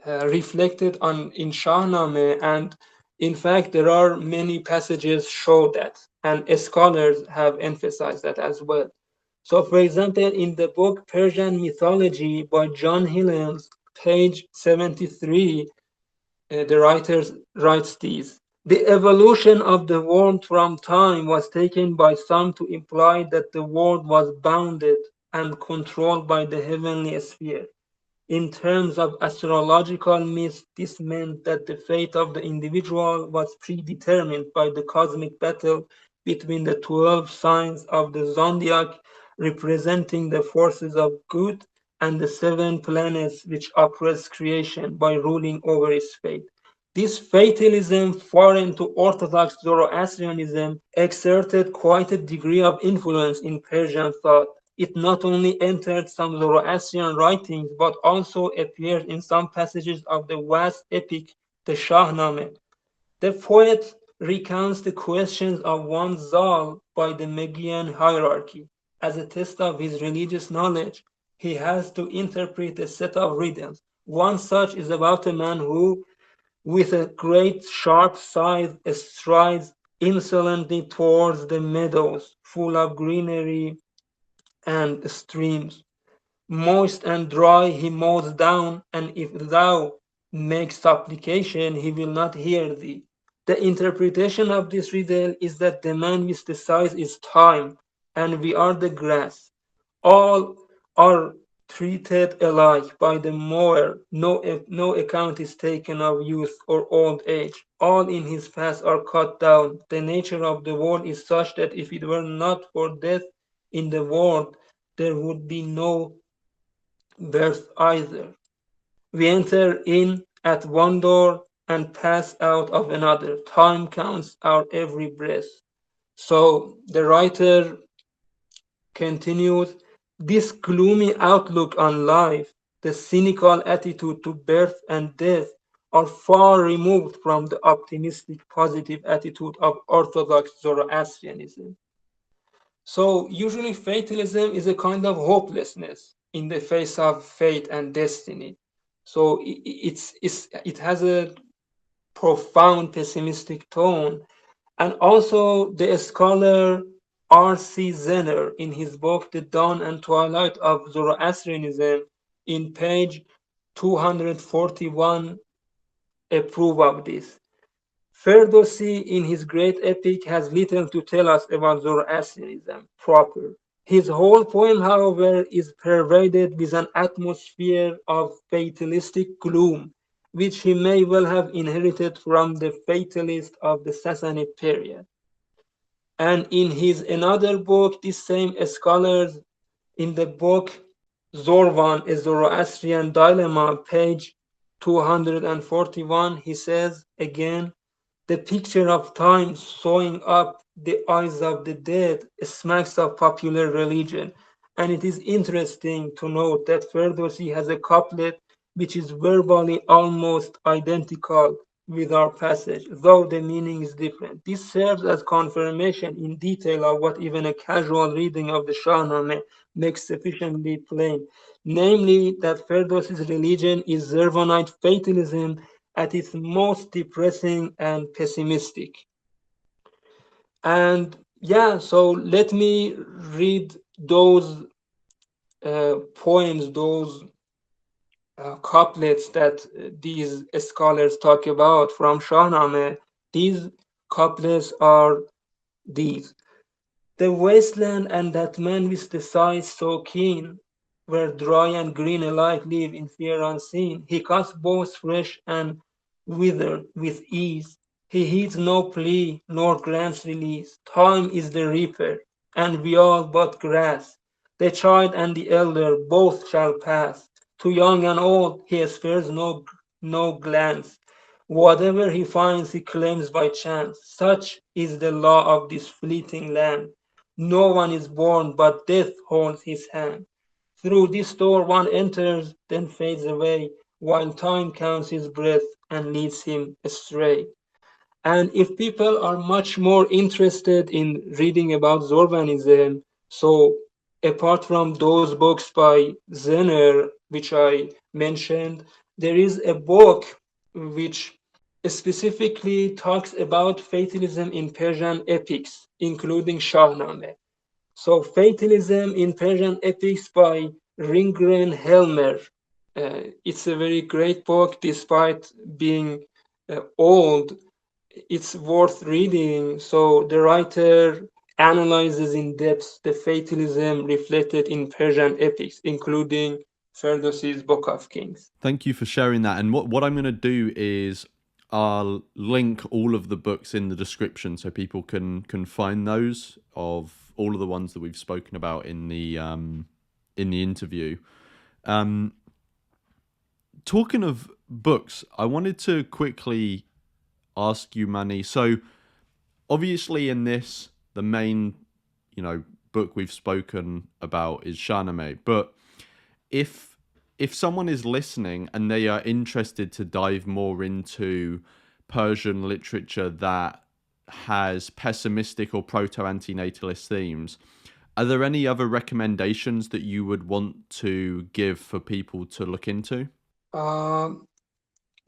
reflected on in Shahnameh, and in fact there are many passages show that, and scholars have emphasized that as well. So, for example, in the book Persian Mythology by John Hillels, page 73, the writer writes these. The evolution of the world from time was taken by some to imply that the world was bounded and controlled by the heavenly sphere. In terms of astrological myths, this meant that the fate of the individual was predetermined by the cosmic battle between the 12 signs of the zodiac, representing the forces of good, and the 7 planets which oppress creation by ruling over its fate. This fatalism, foreign to Orthodox Zoroastrianism, exerted quite a degree of influence in Persian thought. It not only entered some Zoroastrian writings but also appeared in some passages of the vast epic, the Shahnameh. The poet recounts the questions of one Zal by the Magian hierarchy. As a test of his religious knowledge, he has to interpret a set of riddles. One such is about a man who, with a great sharp scythe, strides insolently towards the meadows full of greenery and streams. Moist and dry he mows down, and if thou make supplication, he will not hear thee. The interpretation of this riddle is that the man with the scythe is time, and we are the grass. All are treated alike by the mower. No account is taken of youth or old age. All in his path are cut down. The nature of the world is such that if it were not for death in the world, there would be no birth either. We enter in at one door and pass out of another. Time counts our every breath. So the writer continues, this gloomy outlook on life, the cynical attitude to birth and death, are far removed from the optimistic, positive attitude of Orthodox Zoroastrianism. So, usually, fatalism is a kind of hopelessness in the face of fate and destiny. So, it has a profound pessimistic tone. And also, the scholar R.C. Zenner, in his book The Dawn and Twilight of Zoroastrianism, in page 241, approve of this. Ferdowsi, in his great epic, has little to tell us about Zoroastrianism proper. His whole poem, however, is pervaded with an atmosphere of fatalistic gloom, which he may well have inherited from the fatalists of the Sassanid period. And in his another book, these same scholars, in the book Zorvan, a Zoroastrian Dilemma, page 241, he says again, the picture of time sewing up the eyes of the dead smacks of popular religion. And it is interesting to note that Ferdowsi has a couplet which is verbally almost identical with our passage, though the meaning is different. This serves as confirmation in detail of what even a casual reading of the Shahnameh makes sufficiently plain, namely that Ferdowsi's religion is Zurvanite fatalism at its most depressing and pessimistic. And yeah, so let me read those poems, those couplets that these scholars talk about from Shahnameh. These couplets are these. The wasteland and that man with the sighs so keen, where dry and green alike live in fear unseen, he cuts both fresh and withered with ease. He heeds no plea, nor grants release. Time is the reaper, and we all but grass. The child and the elder both shall pass. To young and old he spares no glance. Whatever he finds he claims by chance. Such is the law of this fleeting land. No one is born, but death holds his hand. Through this door one enters, then fades away, while time counts his breath and leads him astray. And if people are much more interested in reading about Zorvanism, so apart from those books by Zener, which I mentioned, there is a book which specifically talks about fatalism in Persian epics, including Shahnameh. So, Fatalism in Persian Epics by Ringren Helmer. It's a very great book, despite being old. It's worth reading. So, the writer analyzes in depth the fatalism reflected in Persian epics, including Ferdowsi's Book of Kings. Thank you for sharing that. And what I'm going to do is I'll link all of the books in the description so people can find those of all of the ones that we've spoken about in the interview. Talking of books, I wanted to quickly ask you, Manny. So obviously in this, the main, book we've spoken about is Shahnameh. But if someone is listening and they are interested to dive more into Persian literature that has pessimistic or proto-antinatalist themes, are there any other recommendations that you would want to give for people to look into?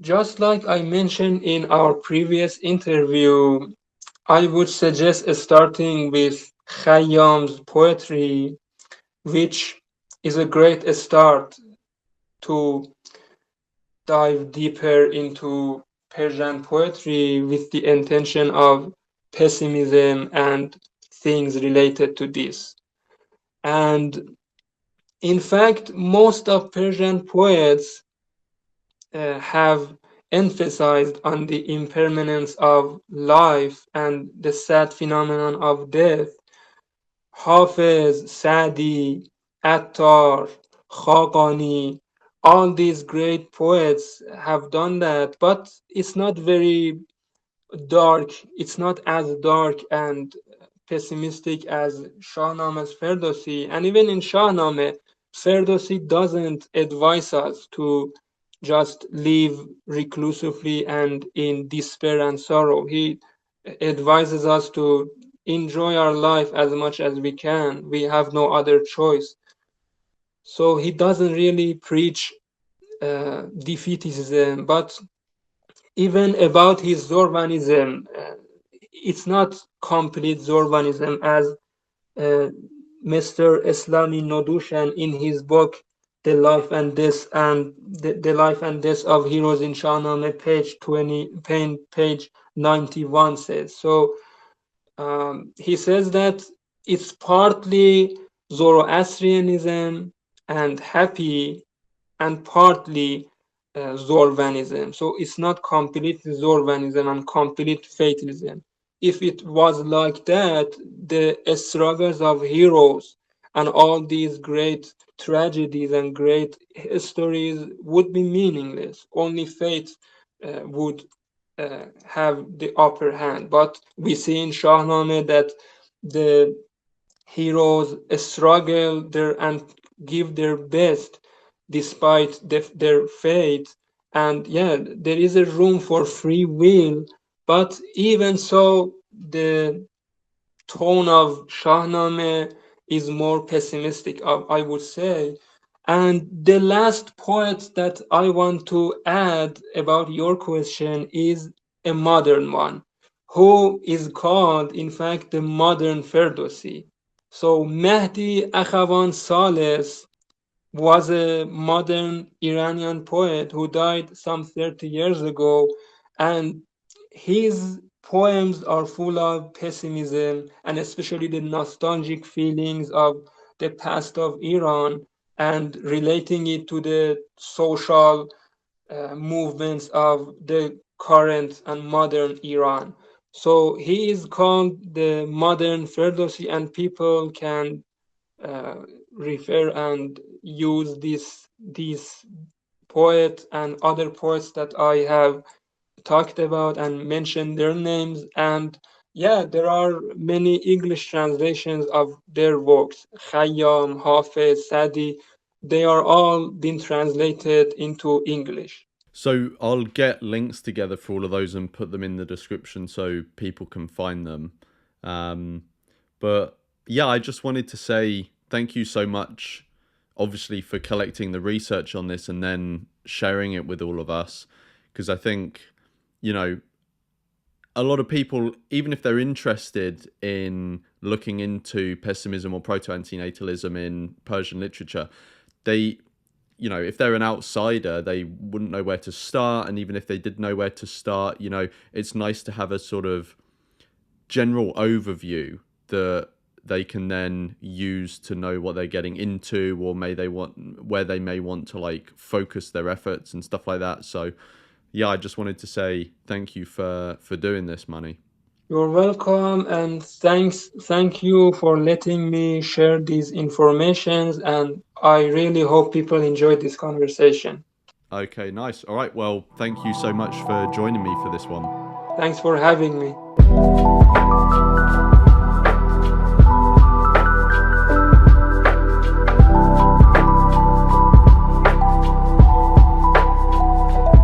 Just like I mentioned in our previous interview, I would suggest starting with Khayyam's poetry, which is a great start to dive deeper into Persian poetry with the intention of pessimism and things related to this. And in fact, most of Persian poets have emphasized on the impermanence of life and the sad phenomenon of death. Hafiz, Sadi, Attar, Khaqani, all these great poets have done that, but it's not very dark. It's not as dark and pessimistic as Shahnameh's Ferdowsi. And even in Shahnameh, Ferdowsi doesn't advise us to just live reclusively and in despair and sorrow. He advises us to enjoy our life as much as we can. We have no other choice. So he doesn't really preach defeatism, but even about his Zurvanism, it's not complete Zurvanism as uh, Mr. Islami Nodushan in his book The Life and Death and the Life and Death of Heroes in Shahnameh, page 20, page 91 says. So he says that it's partly Zoroastrianism and happy, and partly Zurvanism. So it's not completely Zurvanism and complete fatalism. If it was like that, the struggles of heroes and all these great tragedies and great histories would be meaningless. Only fate would have the upper hand. But we see in Shahnameh that the heroes struggle there and give their best despite their fate. And yeah, there is a room for free will, but even so, the tone of Shahnameh is more pessimistic, I would say. And the last point that I want to add about your question is a modern one, who is called, in fact, the modern Ferdowsi. So Mehdi Akhavan Sales was a modern Iranian poet who died some 30 years ago, and his poems are full of pessimism and especially the nostalgic feelings of the past of Iran and relating it to the social movements of the current and modern Iran. So he is called the modern Ferdowsi, and people can uh, refer and use this poet and other poets that I have talked about and mentioned their names. And yeah, there are many English translations of their works. Khayyam, Hafez, Sadi, they are all been translated into English. So I'll get links together for all of those and put them in the description so people can find them. Um, but yeah, I just wanted to say thank you so much, obviously, for collecting the research on this and then sharing it with all of us. Because I think, you know, a lot of people, even if they're interested in looking into pessimism or proto-antinatalism in Persian literature, they, you know, if they're an outsider, they wouldn't know where to start. And even if they did know where to start, you know, it's nice to have a sort of general overview that they can then use to know what they're getting into, or may they want where they may want to like focus their efforts and stuff like that. So yeah, I just wanted to say thank you for doing this, Manny. You're welcome, and thank you for letting me share these informations, and I really hope people enjoyed this conversation. Okay, nice. All right, well, thank you so much for joining me for this one. Thanks for having me.